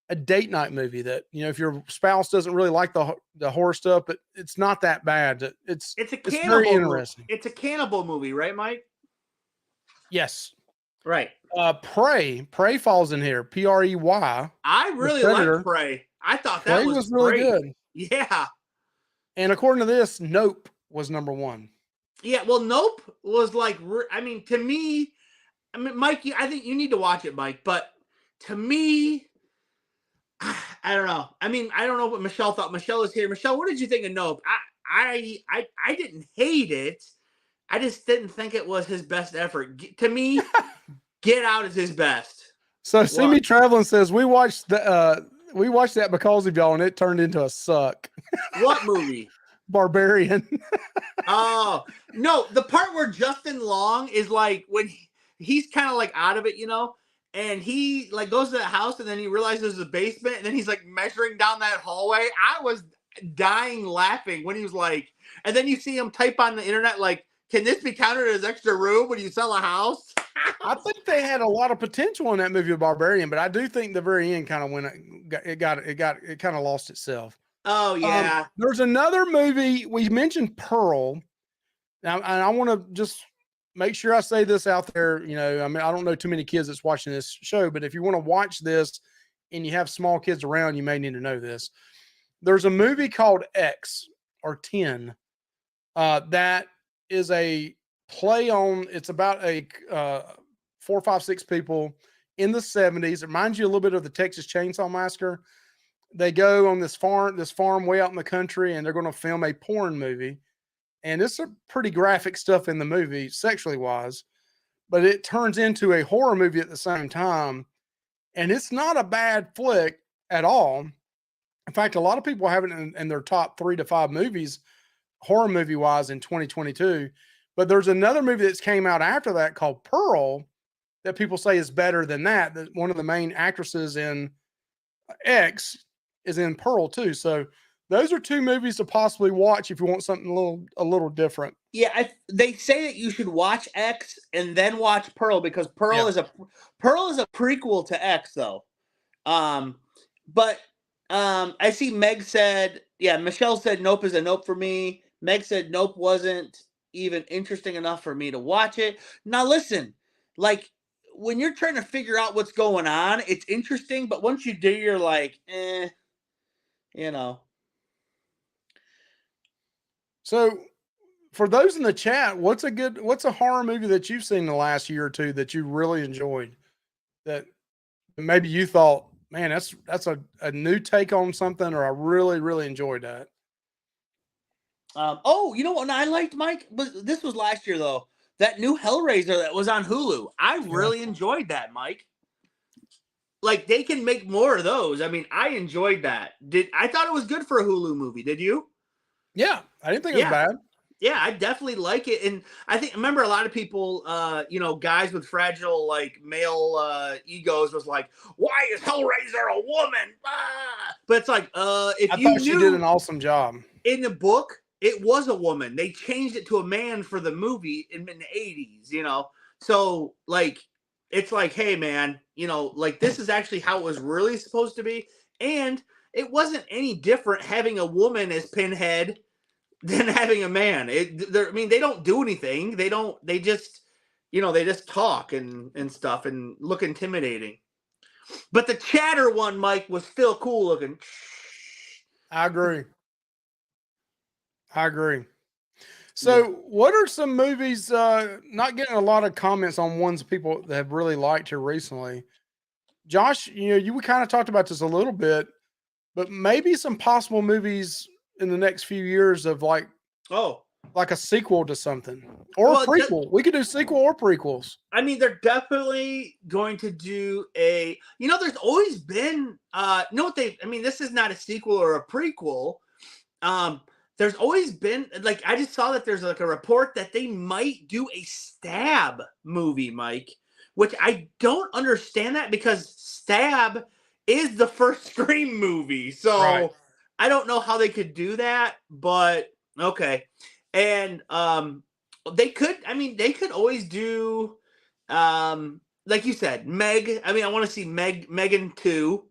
a date night movie that, if your spouse doesn't really like the horror stuff, but it's not that bad. It's very interesting. It's a cannibal movie, right, Mike? Yes. Right. Prey falls in here. Prey. I really liked Prey. I thought that was really good. Yeah. And according to this, Nope was number 1. Yeah, well, Nope was like, to me, Mike, I think you need to watch it, Mike, but to me, I don't know. I don't know what Michelle thought. Michelle is here. Michelle, what did you think of Nope? I didn't hate it. I just didn't think it was his best effort. To me, Get Out is his best. So See Me Traveling says we watched that because of y'all, and it turned into a suck. What movie? Barbarian. Oh no, the part where Justin Long is like when he's kind of like out of it, and he like goes to the house and then he realizes there's a basement and then he's like measuring down that hallway. I was dying laughing when he was like, and then you see him type on the internet like, can this be counted as extra room when you sell a house? I think they had a lot of potential in that movie of Barbarian, but I do think the very end kind of it kind of lost itself. Oh yeah. There's another movie we mentioned, Pearl. Now, and I want to just make sure I say this out there. I don't know too many kids that's watching this show, but if you want to watch this and you have small kids around, you may need to know this. There's a movie called X or 10 that is a play on. It's about a 4, 5, 6 people in the 70s. It reminds you a little bit of the Texas Chainsaw Massacre. They go on this farm way out in the country, and they're going to film a porn movie. And it's a pretty graphic stuff in the movie, sexually wise, but it turns into a horror movie at the same time. And it's not a bad flick at all. In fact, a lot of people have it in their top 3 to 5 movies, horror movie wise, in 2022. But there's another movie that's came out after that called Pearl that people say is better than that. That one of the main actresses in X is in Pearl too. So those are two movies to possibly watch if you want something a little different. Yeah, they say that you should watch X and then watch Pearl because Pearl Yeah. is a prequel to X though. But I see Meg said, yeah, Michelle said Nope is a nope for me. Meg said Nope wasn't even interesting enough for me to watch it. Now listen, like when you're trying to figure out what's going on, it's interesting, but once you do, you're like, you know. So for those in the chat, what's a horror movie that you've seen in the last year or two that you really enjoyed? That maybe you thought, man, that's a new take on something, or I really, really enjoyed that. Oh, you know what I liked, Mike? This was last year though. That new Hellraiser that was on Hulu. I really enjoyed that, Mike. Like they can make more of those. I mean, I enjoyed that. I thought it was good for a Hulu movie. Did you? Yeah, I didn't think it was bad. Yeah, I definitely like it. And I remember a lot of people, guys with fragile like male egos was like, why is Hellraiser a woman? Ah! But it's like, if you knew, she did an awesome job. In the book, it was a woman. They changed it to a man for the movie in the 80s, So like, it's like, hey man, like this is actually how it was really supposed to be. And it wasn't any different having a woman as Pinhead than having a man. They don't do anything. They just talk and stuff and look intimidating. But the chatter one, Mike, was still cool looking. I agree. So what are some movies, not getting a lot of comments on ones people that have really liked here recently? Josh, you kind of talked about this a little bit, but maybe some possible movies in the next few years of like a sequel to something or a prequel. We could do sequel or prequels. I mean, they're definitely going to do there's always been, this is not a sequel or a prequel. There's always been, like, I just saw that there's like a report that they might do a Stab movie, Mike, which I don't understand that because Stab is the first Scream movie. So I don't know how they could do that, but okay. And they could always do like you said, Meg. I mean, I want to see Megan 2,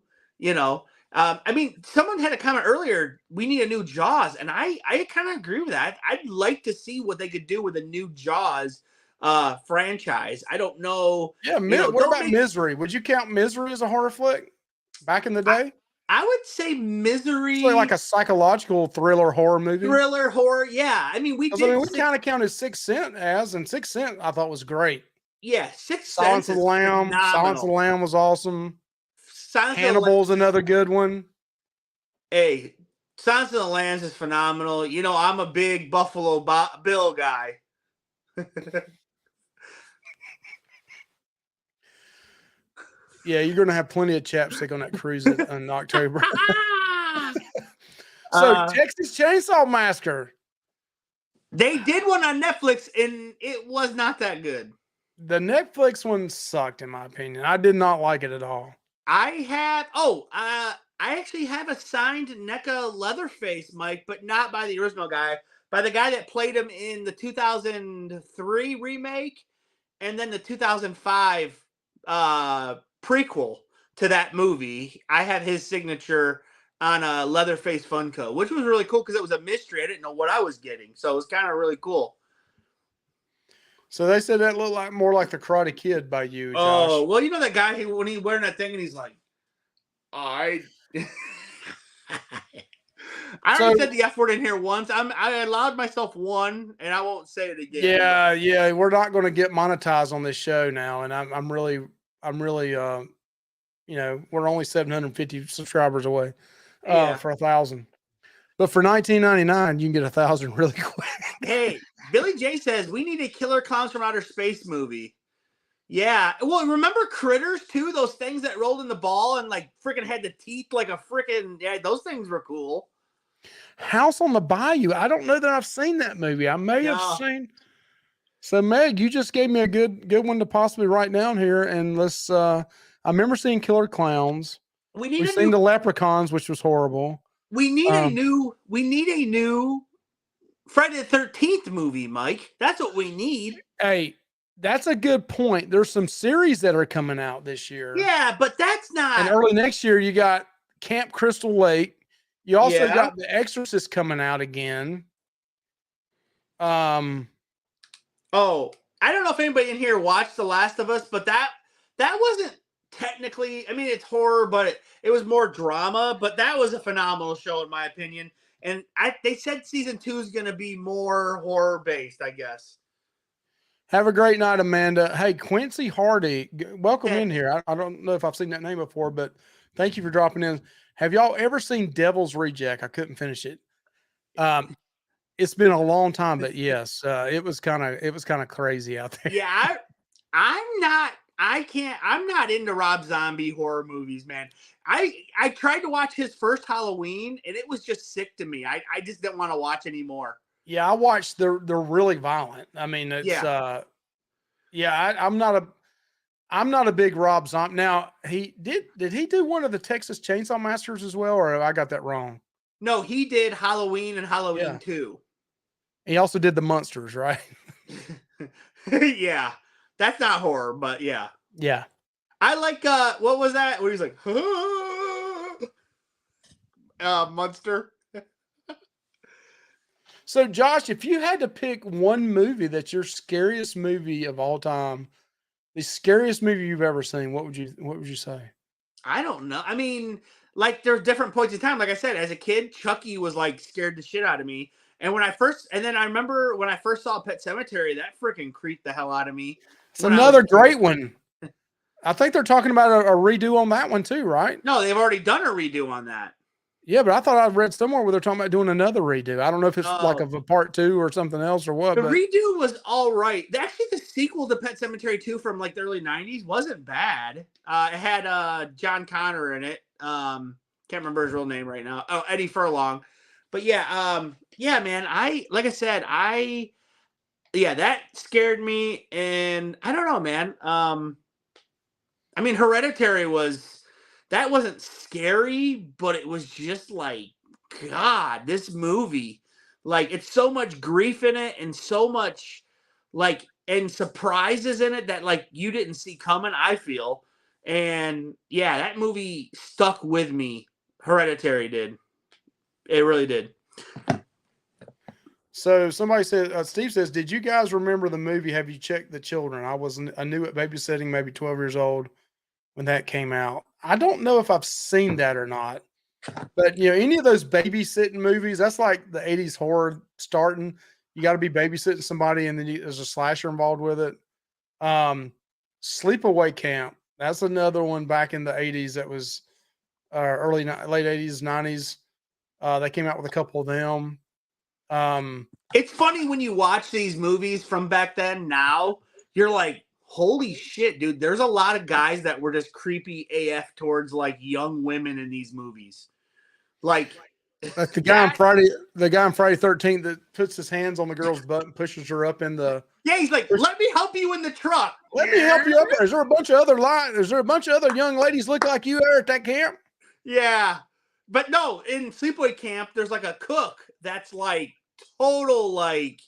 someone had a comment earlier, we need a new Jaws, and I kind of agree with that. I'd like to see what they could do with a new Jaws franchise. I don't know. Yeah, what about Misery? Would you count Misery as a horror flick back in the day? I would say Misery. It's like a psychological thriller horror movie. Thriller horror, yeah. I mean, we kind of counted Sixth Sense and Sixth Sense I thought was great. Yeah, Sixth Sense. Silence of the Lamb. Silence of the Lamb was awesome. Hannibal's another good one. Hey, Silence of the Lambs is phenomenal. I'm a big Buffalo Bill guy. Yeah, you're going to have plenty of chapstick on that cruise in October. So, Texas Chainsaw Massacre. They did one on Netflix, and it was not that good. The Netflix one sucked, in my opinion. I did not like it at all. I actually have a signed NECA Leatherface, Mike, but not by the original guy. By the guy that played him in the 2003 remake and then the 2005 prequel to that movie. I have his signature on a Leatherface Funko, which was really cool because it was a mystery. I didn't know what I was getting, so it was kind of really cool. So they said that looked more like the Karate Kid by you, Josh. Oh, well, that guy when he's wearing that thing and he's like, I already said the F word in here once. I allowed myself one, and I won't say it again. Yeah. We're not going to get monetized on this show now, and I'm really, we're only 750 subscribers away for 1,000. But for $19.99, you can get 1,000 really quick. Hey, Billy J says we need a Killer Clowns from Outer Space movie. Yeah. Well, remember Critters too? Those things that rolled in the ball and like freaking had the teeth like a freaking, those things were cool. House on the Bayou. I don't know that I've seen that movie. I may have seen. So Meg, you just gave me a good one to possibly write down here, and let's. I remember seeing Killer Clowns. We need We've a seen new. the Leprechauns, which was horrible. We need a Um, new. We need a new Friday the 13th movie, Mike. That's what we need. Hey, that's a good point. There's some series that are coming out this year, Yeah, but that's and not. early next year you got Camp Crystal Lake. You also Yeah. got The Exorcist coming out again. Um, Oh, I don't know if anybody in here watched The Last of Us, but that wasn't technically. I mean, it's horror, but it was more drama. But that was a phenomenal show, in my opinion. And they said season 2 is going to be more horror based, I guess. have a great night, Amanda. Hey, Quincy Hardy, welcome Eh, in here. I don't know if I've seen that name before, but thank you for dropping in. Have y'all ever seen Devil's Reject? I couldn't finish it. It's been a long time, but yes, it was kind of crazy out there. Yeah, I'm not. I can't. I'm not into Rob Zombie horror movies, man. I tried to watch his first Halloween, and it was just sick to me. I just didn't want to watch anymore. Yeah, I watched. They're really violent. I mean, it's Yeah. yeah. I'm not a big Rob Zombie. Now did he do one of the Texas Chainsaw Massacres as well, or I got that wrong? No, he did Halloween and Halloween Yeah. 2. He also did the Monsters, right? Yeah. That's not horror, but yeah. Yeah. I like what was that? Where he's like Monster. So Josh, if you had to pick one movie that's your scariest movie of all time, the scariest movie you've ever seen, what would you say? I don't know. I mean, like there's different points in time. Like I said, as a kid, Chucky was like scared the shit out of me. And then I remember when I first saw Pet Cemetery, that freaking creeped the hell out of me It's when I was another a kid. great one. I think they're talking about a redo on that one too, right? No, they've already done a redo on that. Yeah, but I thought I read somewhere where they're talking about doing another redo. I don't know if it's like Oh, of a part two or something else or what, the but redo was all right. Actually, the sequel to Pet Cemetery 2 from like the early 90s wasn't bad. It had John Connor in it. Can't remember his real name right now. Oh, Eddie Furlong. But yeah, man, like I said, that scared me, and I don't know, man. I mean, Hereditary wasn't scary, but it was just like, God, this movie, like, it's so much grief in it, and so much, like, and surprises in it that like you didn't see coming. I feel, and yeah, that movie stuck with me. Hereditary did. It really did. so somebody said, Steve says, did you guys remember the movie? Have you checked the children? I knew it babysitting, maybe 12 years old when that came out. I don't know if I've seen that or not, but any of those babysitting movies, that's like the 80s horror starting. You got to be babysitting somebody, and then there's a slasher involved with it. Sleepaway Camp. That's another one back in the 80s that was late 80s, 90s. They came out with a couple of them. It's funny when you watch these movies from back then. Now you're like, holy shit, dude. There's a lot of guys that were just creepy AF towards like young women in these movies. Like Like the that. guy on Friday 13th that puts his hands on the girl's butt and pushes her up in the. Yeah, he's like, let me help you in the truck. Let me help you up. Is there a bunch of other young ladies look like you there at that camp? Yeah. But no, in Sleepaway Camp, there's like a cook that's like total like,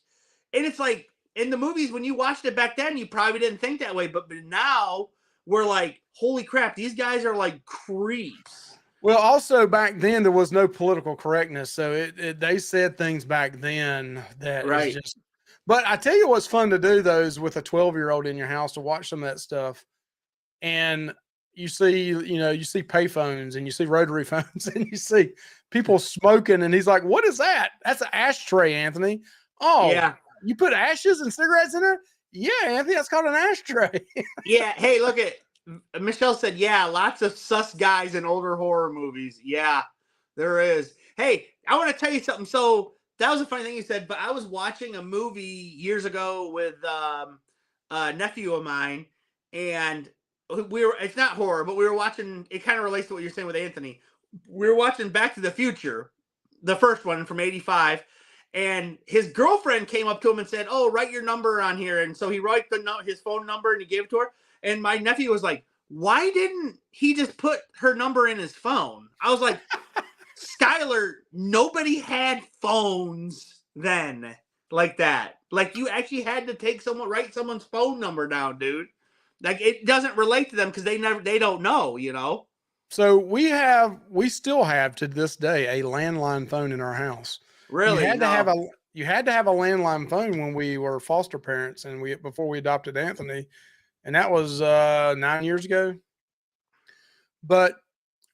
and it's like in the movies when you watched it back then, you probably didn't think that way, but now we're like, holy crap, these guys are like creeps. Well, also back then there was no political correctness, so they said things back then that Right. is just. But I tell you what's fun to do though is with a 12-year-old in your house to watch some of that stuff, and you see payphones and you see rotary phones and you see people smoking, and he's like, "What is that? That's an ashtray, Anthony." Oh, Yeah. You put ashes and cigarettes in there? Yeah, Anthony, that's called an ashtray. Yeah. Hey, look at Michelle said, yeah, lots of sus guys in older horror movies. Yeah, there is. Hey, I want to tell you something. So that was a funny thing you said, but I was watching a movie years ago with a nephew of mine, and it's not horror, but we were watching, it kind of relates to what you're saying with Anthony. We were watching Back to the Future, the first one from 85. And his girlfriend came up to him and said, "Oh, write your number on here." And so he wrote his phone number and he gave it to her. And my nephew was like, "Why didn't he just put her number in his phone?" I was like, "Skylar, nobody had phones then like that. Like you actually had to write someone's phone number down, dude. Like it doesn't relate to them because they don't know, you know." So we still have to this day a landline phone in our house. Really? You had to have a landline phone when we were foster parents and before we adopted Anthony, and that was 9 years ago. But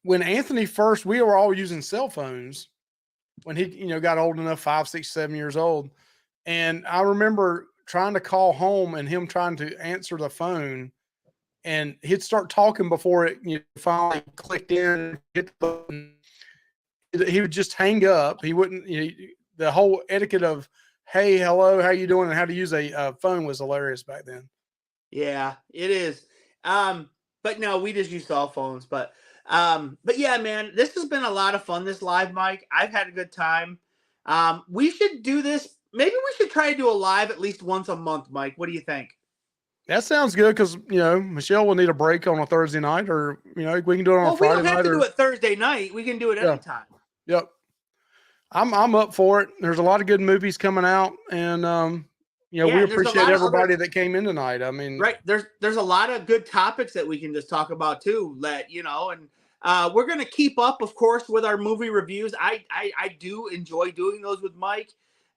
when Anthony first, we were all using cell phones when he, got old enough, 5, 6, 7 years old. And I remember trying to call home and him trying to answer the phone, and he'd start talking before it finally clicked in, hit the button. He would just hang up. He wouldn't, the whole etiquette of, "Hey, hello, how you doing?" and how to use a phone was hilarious back then. Yeah, it is. But no, we just use cell phones. But yeah, man, this has been a lot of fun. This live, Mike. I've had a good time. We should do this. Maybe we should try to do a live at least once a month, Mike. What do you think? That sounds good because Michelle will need a break on a Thursday night, or we can do it on a Friday night. We don't have to do it Thursday night. We can do it anytime. Yep. I'm up for it. There's a lot of good movies coming out, and we appreciate everybody that came in tonight. I mean, right? There's a lot of good topics that we can just talk about too. And we're gonna keep up, of course, with our movie reviews. I do enjoy doing those with Mike.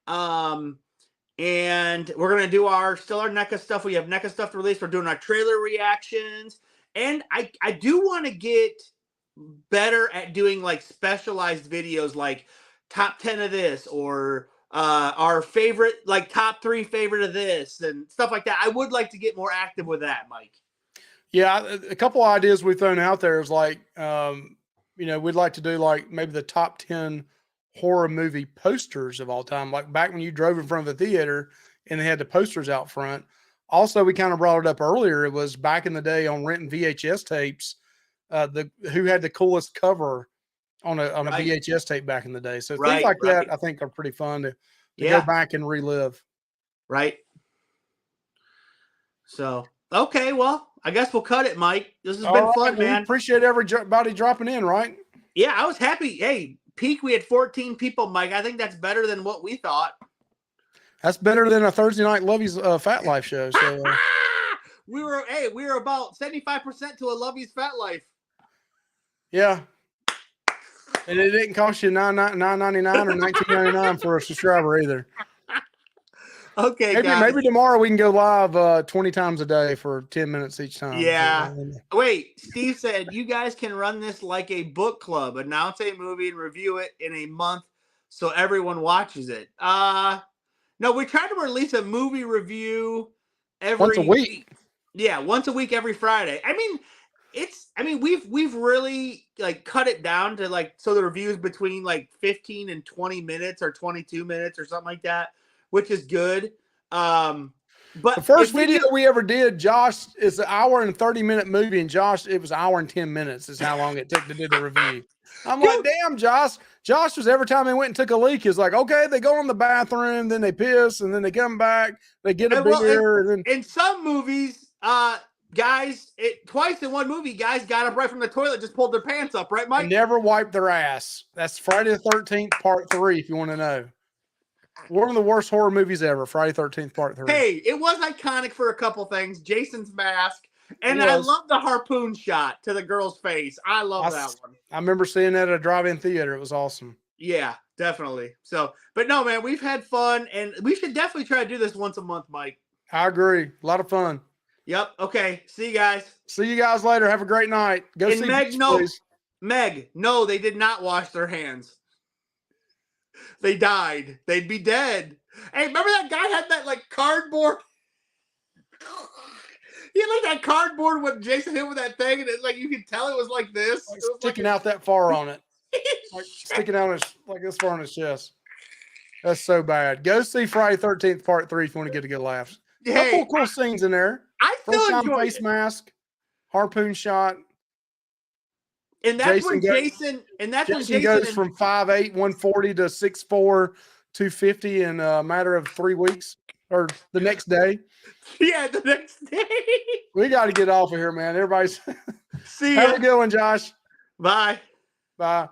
And we're gonna do our NECA stuff. We have NECA stuff to release. We're doing our trailer reactions, and I do want to get better at doing like specialized videos, like top 10 of this, or our favorite, like top 3 favorite of this and stuff like that. I would like to get more active with that, Mike. Yeah, a couple ideas we've thrown out there is like, we'd like to do like maybe the top 10 horror movie posters of all time, like back when you drove in front of the theater and they had the posters out front. Also, we kind of brought it up earlier. It was back in the day on renting VHS tapes, who had the coolest cover on a VHS tape back in the day. So things like that, I think, are pretty fun to go back and relive. Right. So, okay, well, I guess we'll cut it, Mike. This has been fun, man. We appreciate everybody dropping in, right? Yeah, I was happy. Hey, peak, we had 14 people, Mike. I think that's better than what we thought. That's better than a Thursday night Lovey's Fat Life show. So we were about 75% to a Lovey's Fat Life. Yeah. And it didn't cost you $9.99 or $19.99 for a subscriber either. Okay, maybe tomorrow we can go live 20 times a day for 10 minutes each time. Yeah. Wait, Steve said you guys can run this like a book club, announce a movie and review it in a month so everyone watches it. No, we try to release a movie review once a week. Yeah, once a week every Friday. We've really like cut it down to like, so the reviews between like 15 and 20 minutes or 22 minutes or something like that, which is good. But the first video we ever did, Josh, is an hour and 30-minute movie, and Josh, it was an hour and 10 minutes is how long it took to do the review. I'm like, damn, Josh. Josh was, every time they went and took a leak, is like, okay, they go in the bathroom, then they piss, and then they come back, they get a beer. And then in some movies, guys, twice in one movie, guys got up right from the toilet, just pulled their pants up, right, Mike? And never wiped their ass. That's Friday the 13th, part 3, if you want to know. One of the worst horror movies ever, Friday 13th, part 3. Hey, it was iconic for a couple things. Jason's mask. And I love the harpoon shot to the girl's face. I love that one. I remember seeing that at a drive-in theater. It was awesome. Yeah, definitely. So, but no, man, we've had fun, and we should definitely try to do this once a month, Mike. I agree. A lot of fun. Yep. Okay. See you guys. See you guys later. Have a great night. Go see Meg. Meg, no, they did not wash their hands. They died. They'd be dead. Hey, remember that guy had that like cardboard? He had like that cardboard when Jason hit with that thing, and it, like you could tell it was like this. Like sticking out that far on it. Like sticking out like this far on his chest. That's so bad. Go see Friday 13th, part 3 if you want to get a good laugh. Hey, couple cool scenes in there. I still enjoy face mask, harpoon shot. And that's when Jason goes from 5'8", 140 to 6'4", 250 in a matter of 3 weeks or the next day. Yeah, the next day. We got to get off of here, man. Everybody's See have ya. a good one, Josh. Bye. Bye.